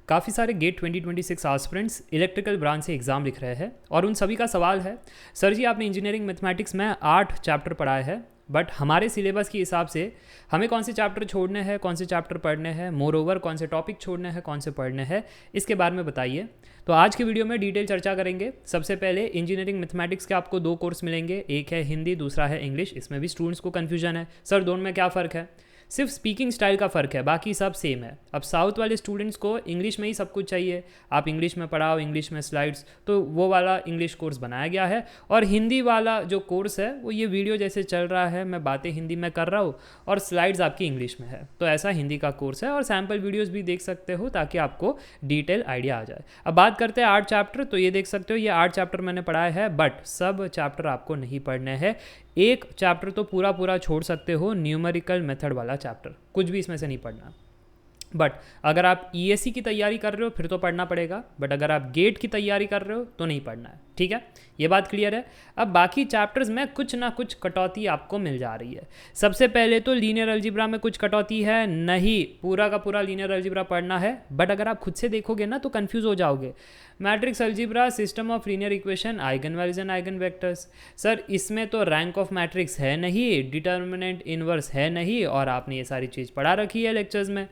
काफ़ी सारे gate 2026 aspirants electrical branch से एग्ज़ाम लिख रहे हैं और उन सभी का सवाल है, सर जी आपने इंजीनियरिंग मैथमेटिक्स में 8 चैप्टर पढ़ाए हैं, बट हमारे सिलेबस के हिसाब से हमें कौन से चैप्टर छोड़ने हैं, कौन से चैप्टर पढ़ने हैं, मोर ओवर कौन से टॉपिक छोड़ने हैं, कौन से पढ़ने हैं, इसके बारे में बताइए। तो आज के वीडियो में डिटेल चर्चा करेंगे। सबसे पहले इंजीनियरिंग मैथमेटिक्स के आपको 2 कोर्स मिलेंगे, एक है हिंदी, दूसरा है इंग्लिश। इसमें भी स्टूडेंट्स को कन्फ्यूजन है, सर दोनों में क्या फ़र्क है? सिर्फ स्पीकिंग स्टाइल का फ़र्क है, बाकी सब सेम है। अब साउथ वाले स्टूडेंट्स को इंग्लिश में ही सब कुछ चाहिए, आप इंग्लिश में पढ़ाओ, इंग्लिश में स्लाइड्स, तो वो वाला इंग्लिश कोर्स बनाया गया है। और हिंदी वाला जो कोर्स है वो ये वीडियो जैसे चल रहा है, मैं बातें हिंदी में कर रहा हूँ और स्लाइड्स आपकी इंग्लिश में है, तो ऐसा हिंदी का कोर्स है। और सैम्पल वीडियोज़ भी देख सकते हो ताकि आपको डिटेल आइडिया आ जाए। अब बात करते हैं 8 चैप्टर, तो ये देख सकते हो ये 8 चैप्टर मैंने पढ़ाए हैं, बट सब चैप्टर आपको नहीं पढ़ने हैं। एक चैप्टर तो पूरा पूरा छोड़ सकते हो, न्यूमेरिकल मेथड वाला चैप्टर, कुछ भी इसमें से नहीं पढ़ना। बट अगर आप ईएससी की तैयारी कर रहे हो फिर तो पढ़ना पड़ेगा, बट अगर आप गेट की तैयारी कर रहे हो तो नहीं पढ़ना है, ठीक है, ये बात क्लियर है। अब बाकी चैप्टर्स में कुछ ना कुछ कटौती आपको मिल जा रही है। सबसे पहले तो लीनियर अलजेब्रा में कुछ कटौती है, नहीं पूरा का पूरा लीनियर अलजेब्रा पढ़ना है, बट अगर आप खुद से देखोगे ना तो कंफ्यूज हो जाओगे। Matrix algebra, system of linear equation, eigen values and eigen vectors, sir इसमें तो रैंक ऑफ मैट्रिक्स है नहीं, डिटर्मिनेंट इनवर्स है नहीं, और आपने ये सारी चीज़ पढ़ा रखी है लेक्चर्स में,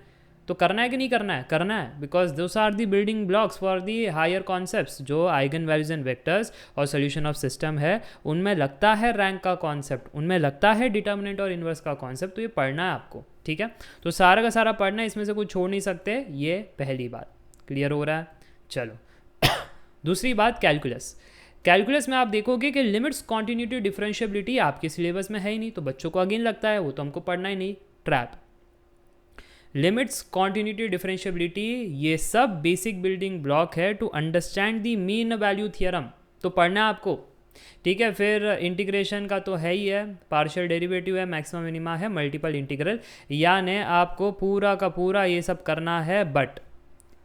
तो करना है कि नहीं करना है? करना है, because those are the building blocks for the higher concepts. जो आइगन वैल्यूज एंड वेक्टर्स और सोल्यूशन ऑफ सिस्टम है, उनमें लगता है रैंक का कॉन्सेप्ट, उनमें लगता है डिटर्मिनेंट और इन्वर्स का कॉन्सेप्ट, तो ये पढ़ना है आपको, ठीक है। तो सारा का सारा पढ़ना है, इसमें से कुछ छोड़ नहीं सकते, ये पहली बात क्लियर हो रहा है। चलो दूसरी बात, कैलकुलस। कैलकुलस में आप देखोगे कि लिमिट्स, कॉन्टिन्यूटी, डिफरेंशिएबिलिटी आपके सिलेबस में है ही नहीं, तो बच्चों को अगेन लगता है वो तो हमको पढ़ना ही नहीं। ट्रैप, लिमिट्स, कॉन्टिन्यूटी, डिफरेंशिएबिलिटी, ये सब बेसिक बिल्डिंग ब्लॉक है to understand the mean value theorem, तो पढ़ना है आपको, ठीक है। फिर इंटीग्रेशन का तो है ही है, पार्शियल डेरिवेटिव है, मैक्सिमम मिनिमा है, मल्टीपल इंटीग्रल, यानी आपको पूरा का पूरा ये सब करना है। बट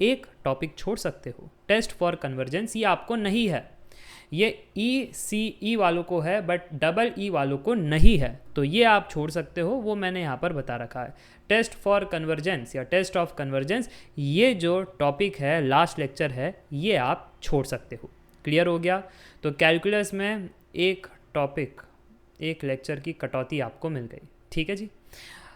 एक टॉपिक छोड़ सकते हो, टेस्ट फॉर कन्वर्जेंस, ये आपको नहीं है, ये ECE वालों को है बट डबल E वालों को नहीं है, तो ये आप छोड़ सकते हो, वो मैंने यहाँ पर बता रखा है। टेस्ट फॉर कन्वर्जेंस या टेस्ट ऑफ कन्वर्जेंस, ये जो टॉपिक है, लास्ट लेक्चर है, ये आप छोड़ सकते हो। क्लियर हो गया? तो कैलकुलस में एक टॉपिक, एक लेक्चर की कटौती आपको मिल गई, ठीक है जी।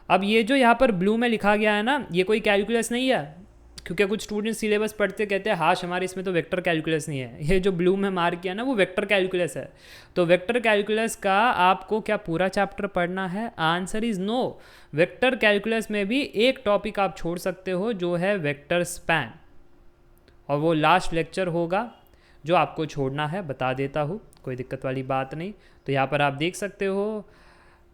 अब ये जो यहाँ पर ब्लू में लिखा गया है ना, ये कोई कैलकुलस नहीं है, क्योंकि कुछ स्टूडेंट्स सिलेबस पढ़ते कहते हैं हाश हमारे इसमें तो वेक्टर कैलकुलस नहीं है। ये जो ब्लू में मार्क किया ना, वो वेक्टर कैलकुलस है। तो वेक्टर कैलकुलस का आपको क्या पूरा चैप्टर पढ़ना है? Answer is no. Vector calculus में भी एक टॉपिक आप छोड़ सकते हो, जो है वेक्टर स्पैन, और वो लास्ट लेक्चर होगा जो आपको छोड़ना है, बता देता हूँ, कोई दिक्कत वाली बात नहीं। तो यहाँ पर आप देख सकते हो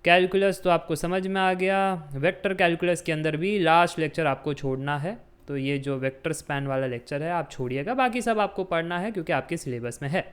कैलकुलस तो आपको समझ में आ गया, वेक्टर कैलकुलस के अंदर भी लास्ट लेक्चर आपको छोड़ना है, तो ये जो वेक्टर स्पैन वाला लेक्चर है आप छोड़िएगा, बाकी सब आपको पढ़ना है क्योंकि आपके सिलेबस में है।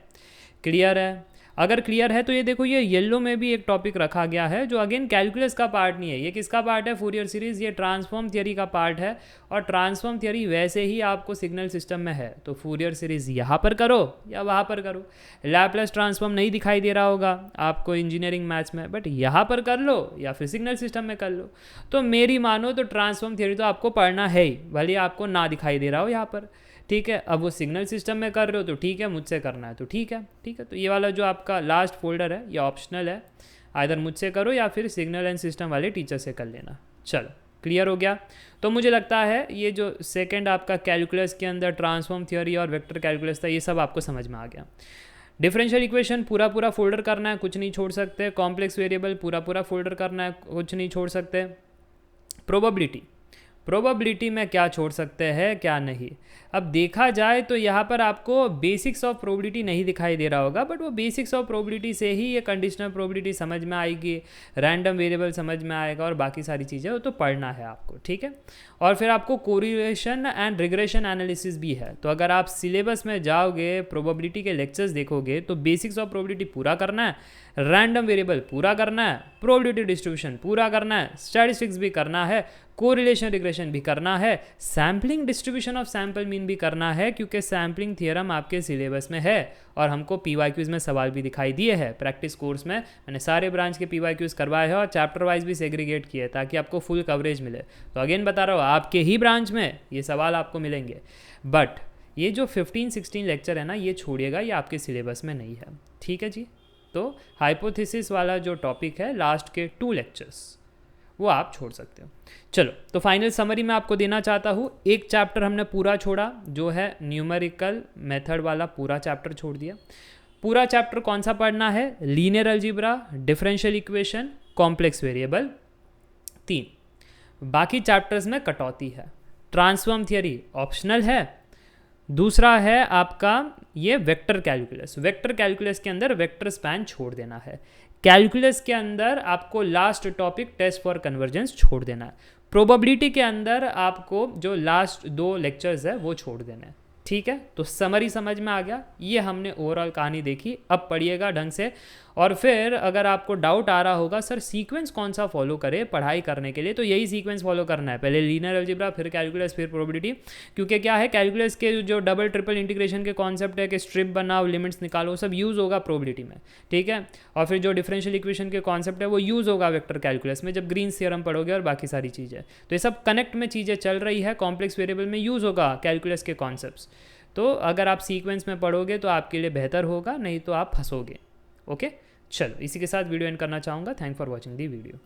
क्लियर है? अगर क्लियर है तो ये देखो, ये येलो में भी एक टॉपिक रखा गया है जो अगेन कैलकुलस का पार्ट नहीं है। ये किसका पार्ट है? फूरियर सीरीज़, ये ट्रांसफॉर्म थियरी का पार्ट है, और ट्रांसफॉर्म थियरी वैसे ही आपको सिग्नल सिस्टम में है, तो फूरियर सीरीज़ यहाँ पर करो या वहाँ पर करो। लैपलेस ट्रांसफॉर्म नहीं दिखाई दे रहा होगा आपको इंजीनियरिंग मैथ्स में, बट यहाँ पर कर लो या फिर सिग्नल सिस्टम में कर लो। तो मेरी मानो तो ट्रांसफॉर्म थियरी तो आपको पढ़ना है ही, भले आपको ना दिखाई दे रहा हो यहाँ पर, ठीक है। अब वो सिग्नल सिस्टम में कर रहे हो तो ठीक है, मुझसे करना है तो ठीक है, ठीक है। तो ये वाला जो आपका लास्ट फोल्डर है ये ऑप्शनल है, आइदर मुझसे करो या फिर सिग्नल एंड सिस्टम वाले टीचर से कर लेना। चलो क्लियर हो गया? तो मुझे लगता है ये जो सेकंड आपका कैलकुलस के अंदर ट्रांसफॉर्म थियोरी और वेक्टर कैलकुलस था, ये सब आपको समझ में आ गया। डिफरेंशियल इक्वेशन पूरा पूरा फोल्डर करना है, कुछ नहीं छोड़ सकते। कॉम्प्लेक्स वेरिएबल पूरा पूरा फोल्डर करना है, कुछ नहीं छोड़ सकते। प्रोबेबिलिटी, प्रोबेबिलिटी में क्या छोड़ सकते हैं क्या नहीं। अब देखा जाए तो यहाँ पर आपको बेसिक्स ऑफ प्रोबेबिलिटी नहीं दिखाई दे रहा होगा, बट वो बेसिक्स ऑफ प्रोबेबिलिटी से ही ये कंडीशनल प्रोबेबिलिटी समझ में आएगी, रैंडम वेरिएबल समझ में आएगा, और बाकी सारी चीज़ें वो तो पढ़ना है आपको, ठीक है। और फिर आपको कोरिलेशन एंड रिग्रेशन एनालिसिस भी है। तो अगर आप सिलेबस में जाओगे, प्रोबेबिलिटी के लेक्चर्स देखोगे, तो बेसिक्स ऑफ प्रोबेबिलिटी पूरा करना है, रैंडम वेरिएबल पूरा करना है, प्रोबेबिलिटी डिस्ट्रीब्यूशन पूरा करना है, स्टैटिस्टिक्स भी करना है, कोरिलेशन रिग्रेशन भी करना है, sampling distribution of sample mean भी करना है, क्योंकि सैम्पलिंग थियरम आपके सिलेबस में है और हमको पीवाईक्यूज़ में सवाल भी दिखाई दिए हैं। प्रैक्टिस कोर्स में मैंने सारे ब्रांच के पीवाईक्यूज़ करवाए हैं और चैप्टर वाइज भी सेग्रीगेट किए हैं ताकि आपको फुल कवरेज मिले। तो अगेन बता रहा हूँ, आपके ही ब्रांच में ये सवाल आपको मिलेंगे, बट ये जो 15-16 लेक्चर है ना, ये छोड़िएगा, ये आपके सिलेबस में नहीं है। ठीक है जी। तो हाइपोथेसिस वाला जो टॉपिक है, लास्ट के 2 लेक्चर्स, वो आप छोड़ सकते हो। चलो, तो फाइनल समरी मैं आपको देना चाहता हूँ। एक चैप्टर हमने पूरा छोड़ा, जो है न्यूमेरिकल मेथड वाला पूरा चैप्टर छोड़ दिया। पूरा चैप्टर कौन सा पढ़ना है? Linear algebra, differential equation, complex variable, 3। बाकी चैप्टर्स में कटौती है। ट्रांसफॉर्म थियरी ऑप्शनल है। दूसरा है आपका ये वेक्टर कैलकुलस। वेक्टर कैलकुलस के अंदर वेक्टर स्पैन छोड़ देना है। कैलकुलस के अंदर आपको last topic test for convergence छोड़ देना है। प्रोबेबिलिटी के अंदर आपको जो लास्ट 2 लेक्चर्स है वो छोड़ देना है। ठीक है, तो समरी समझ में आ गया। ये हमने ओवरऑल कहानी देखी। अब पढ़िएगा ढंग से, और फिर अगर आपको डाउट आ रहा होगा सर सीक्वेंस कौन सा फॉलो करे पढ़ाई करने के लिए, तो यही सीक्वेंस फॉलो करना है। पहले लीनियर अलजेब्रा, फिर कैलकुलस, फिर प्रोबेबिलिटी। क्योंकि क्या है, कैलकुलस के जो डबल ट्रिपल इंटीग्रेशन के कॉन्सेप्ट है कि स्ट्रिप बनाओ, लिमिट्स निकालो, सब यूज़ होगा प्रोबेबिलिटी में। ठीक है, और फिर जो डिफरेंशियल इक्वेशन के कॉन्सेप्ट है वो यूज़ होगा वेक्टर कैलकुलस में जब ग्रीन्स थ्योरम पढ़ोगे और बाकी सारी चीज़ें। तो ये सब कनेक्ट में चीज़ें चल रही है। कॉम्प्लेक्स वेरिएबल में यूज़ होगा कैलकुलस के कॉन्सेप्ट्स। तो अगर आप सीक्वेंस में पढ़ोगे तो आपके लिए बेहतर होगा, नहीं तो आप फंसोगे। ओके, चलो इसी के साथ वीडियो एंड करना चाहूँगा। Thank for watching the video.